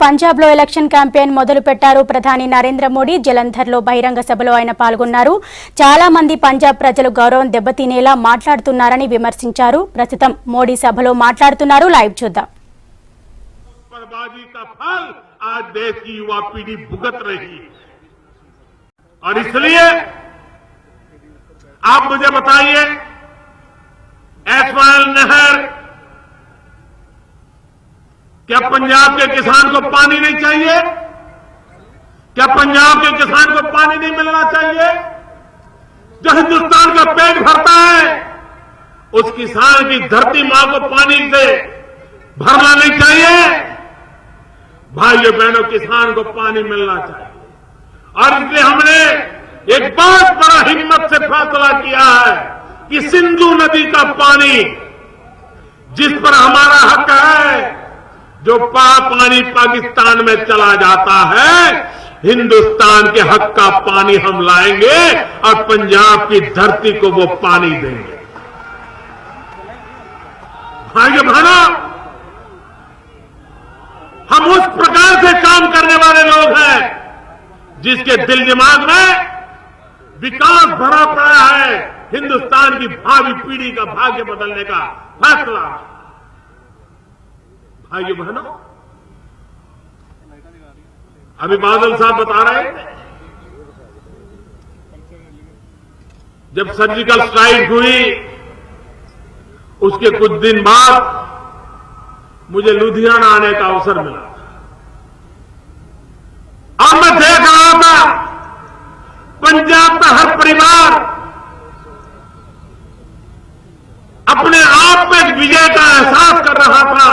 పంజాబ్లో election campaign మొదలుపెట్టారు. ప్రధాని నరేంద్ర మోడీ జలంధర్లో బహిరంగ సభలో ఆయన పాల్గొన్నారు. చాలా మంది పంజాబ్ ప్రజలు గౌరవం దెబ్బతినేలా మాట్లాడుతున్నారని విమర్శించారు. ప్రస్తుతం మోడీ సభలో మాట్లాడుతున్నారు. లైవ్ చూద్దాం. आज देश की युवा पीढ़ी भुगत रही है और इसलिए आप मुझे बताइए, एसवाल नहर, क्या पंजाब के किसान को पानी नहीं चाहिए? क्या पंजाब के किसान को पानी नहीं मिलना चाहिए? जो हिंदुस्तान का पेट भरता है, उस किसान की धरती मां को पानी से भरना नहीं चाहिए? भाइयों बहनों, किसान को पानी मिलना चाहिए और इसलिए हमने एक बहुत बड़ा हिम्मत से फैसला किया है कि सिंधु नदी का पानी, जिस पर हमारा हक है, जो पानी पाकिस्तान में चला जाता है, हिंदुस्तान के हक का पानी हम लाएंगे और पंजाब की धरती को वो पानी देंगे। भाइयों बहनों, हम उस प्रकार से काम करने वाले लोग हैं जिसके दिल दिमाग में विकास भरा पड़ा है, हिंदुस्तान की भावी पीढ़ी का भाग्य बदलने का फैसला। भाइयों बहनों, अभी बादल साहब बता रहे थे, जब सर्जिकल स्ट्राइक हुई उसके कुछ दिन बाद मुझे लुधियाना आने का अवसर मिला और मैं देख रहा था पंजाब का हर परिवार अपने आप में एक विजय का एहसास कर रहा था,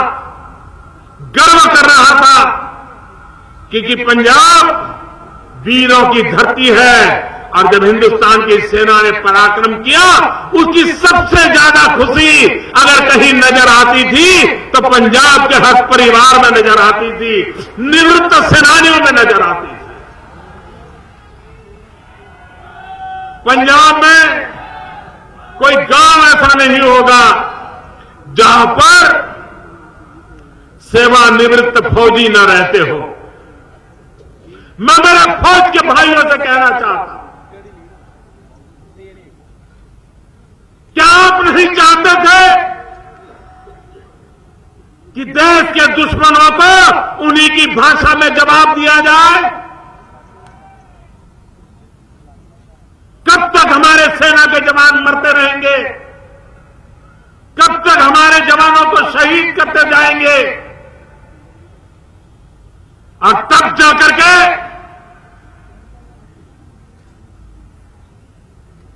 गर्व कर रहा था, क्योंकि पंजाब वीरों की धरती है और जब हिंदुस्तान की सेना ने पराक्रम किया, उसकी सबसे ज्यादा खुशी अगर कहीं नजर आती थी तो पंजाब के हर परिवार में नजर आती थी, निवृत्त सेनानियों में नजर आती थी। पंजाब में कोई गांव ऐसा नहीं होगा जहां पर सेवानिवृत्त फौजी न रहते हो। मैं मेरे फौज के भाइयों से कहना चाहता हूं, क्या आप नहीं चाहते थे कि देश के दुश्मनों को उन्हीं की भाषा में जवाब दिया जाए? कब तक हमारे सेना के जवान मरते रहेंगे? कब तक हमारे जवानों को शहीद करते जाएंगे? और तब जाकर के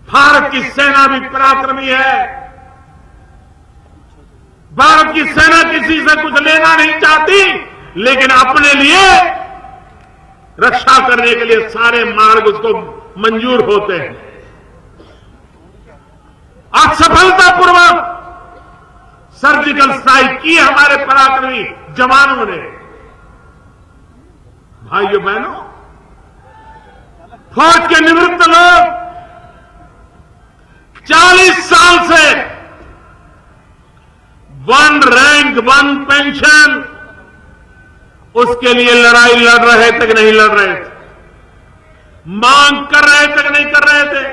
भारत की सेना भी पराक्रमी है। भारत की सेना किसी से कुछ लेना नहीं चाहती, लेकिन अपने लिए रक्षा करने के लिए सारे मार्ग उसको मंजूर होते हैं। आज सफलतापूर्वक सर्जिकल स्ट्राइक की हमारे पराक्रमी जवानों ने। भाइयों बहनों, फौज के निवृत्त लोग 40 साल से वन रैंक वन पेंशन, उसके लिए लड़ाई लड़ रहे थे कि नहीं लड़ रहे थे, मांग कर रहे थे कि नहीं कर रहे थे।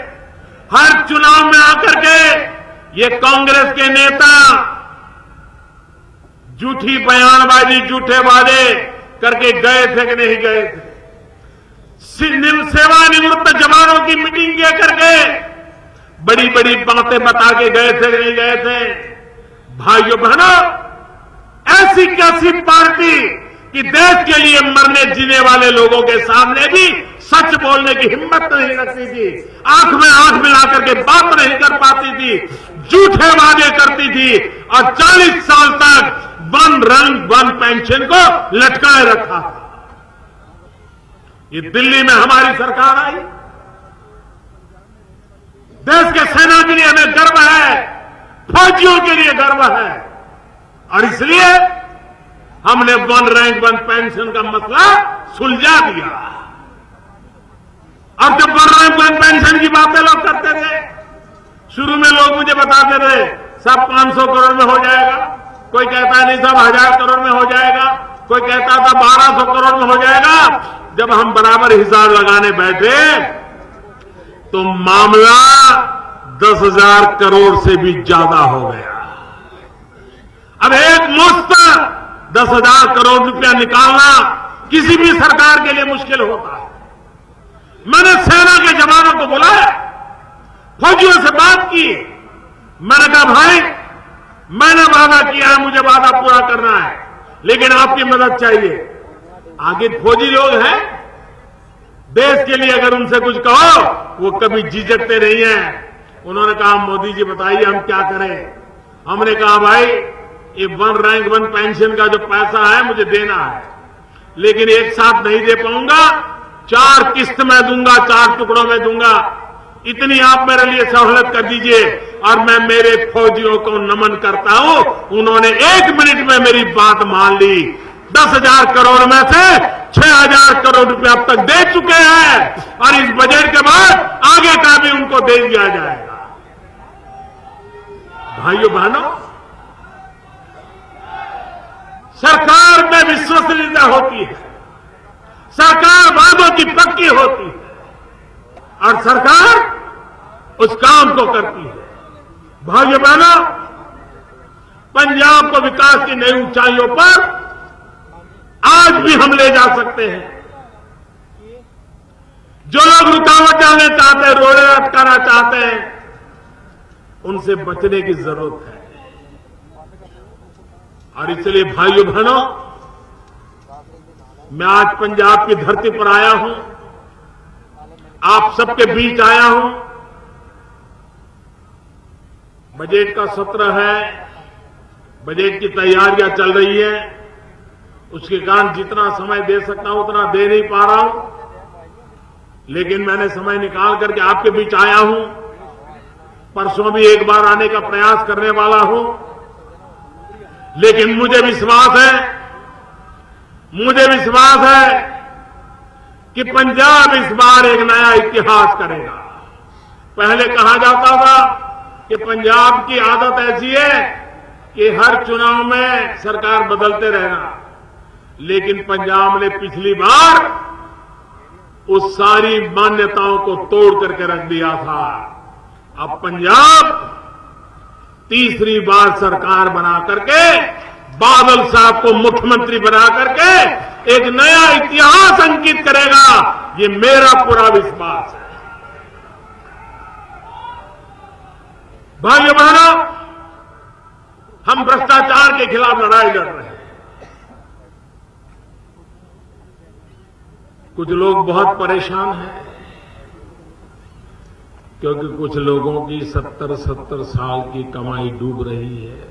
हर चुनाव में आकर के ये कांग्रेस के नेता झूठी बयानबाजी, झूठे वादे करके गए थे कि नहीं गए थे। सेवानिवृत्त जवानों की मीटिंग किया करके बड़ी बड़ी बातें बता के गए थे कि नहीं गए थे। भाइयों बहनों, ऐसी कैसी पार्टी कि देश के लिए मरने जीने वाले लोगों के सामने भी सच बोलने की हिम्मत नहीं रखती थी, आंख में आंख मिलाकर के बात नहीं कर पाती थी, झूठे वादे करती थी और 40 साल तक वन रैंक वन पेंशन को लटकाए रखा। ये दिल्ली में हमारी सरकार आई, देश के सेना के लिए हमें गर्व है, फौजियों के लिए गर्व है और इसलिए हमने वन रैंक वन पेंशन का मसला सुलझा दिया। अब जब वन रैंक वन पेंशन की बातें लोग करते थे, शुरू में लोग मुझे बताते थे सब 500 करोड़ में हो जाएगा, कोई कहता है नहीं साहब 1000 करोड़ में हो जाएगा, कोई कहता था 1200 करोड़ में हो जाएगा। जब हम बराबर हिसाब लगाने बैठे तो मामला 10,000 करोड़ से भी ज्यादा हो गया। अब एक मुश्त 10,000 करोड़ रुपया निकालना किसी भी सरकार के लिए मुश्किल होता है। मैंने सेना के जवानों को बुलाया, फौजियों से बात की। मैंने कहा भाई, मैंने वादा किया है, मुझे वादा पूरा करना है, लेकिन आपकी मदद चाहिए। आगे फौजी लोग हैं, देश के लिए अगर उनसे कुछ कहो वो कभी झिझकते नहीं हैं। उन्होंने कहा मोदी जी बताइए हम क्या करें। हमने कहा भाई ये 1 रैंक 1 पेंशन का जो पैसा है मुझे देना है, लेकिन एक साथ नहीं दे पाऊंगा, 4 किस्त में दूंगा, 4 टुकड़ों में दूंगा। इतनी आप मेरे लिए सहूलत कर दीजिए। और मैं मेरे फौजियों को नमन करता हूं, उन्होंने 1 मिनट में मेरी बात मान ली। 10,000 करोड़ में से 6,000 करोड़ रुपया अब तक दे चुके हैं और इस बजट के बाद आगे का भी उनको दे दिया जाएगा। भाइयों बहनों, सरकार में विश्वसनीयता होती है, सरकार वादों की पक्की होती है और सरकार उस काम को करती है। भाइयों बहनों, पंजाब को विकास की नई ऊंचाइयों पर आज भी हम ले जा सकते हैं। जो लोग रुकावट डालना चाहते हैं, रोड़े अटकाना चाहते हैं, उनसे बचने की जरूरत है। और इसलिए भाइयों बहनों, मैं आज पंजाब की धरती पर आया हूं, आप सबके बीच आया हूं। बजट का सत्र है, बजट की तैयारियां चल रही है, उसके कारण जितना समय दे सकता हूं उतना दे नहीं पा रहा हूं, लेकिन मैंने समय निकाल करके आपके बीच आया हूं। परसों भी एक बार आने का प्रयास करने वाला हूं, लेकिन मुझे विश्वास है कि पंजाब इस बार एक नया इतिहास करेगा। पहले कहा जाता था कि पंजाब की आदत ऐसी है कि हर चुनाव में सरकार बदलते रहना, लेकिन पंजाब ने पिछली बार उस सारी मान्यताओं को तोड़ करके रख दिया था। अब पंजाब तीसरी बार सरकार बना करके, बादल साहब को मुख्यमंत्री बना करके एक नया इतिहास अंकित करेगा, ये मेरा पूरा विश्वास है। भाइयों बहनों, हम भ्रष्टाचार के खिलाफ लड़ाई लड़ रहे हैं। कुछ लोग बहुत परेशान हैं क्योंकि कुछ लोगों की 70-70 साल की कमाई डूब रही है।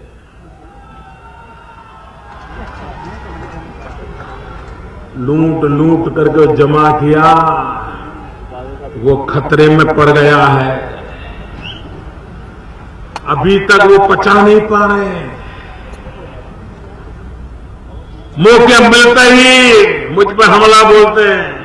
लूट करके जमा किया, वो खतरे में पड़ गया है। अभी तक वो पचा नहीं पा रहे हैं। मौके मिलते ही मुझ पर हमला बोलते हैं।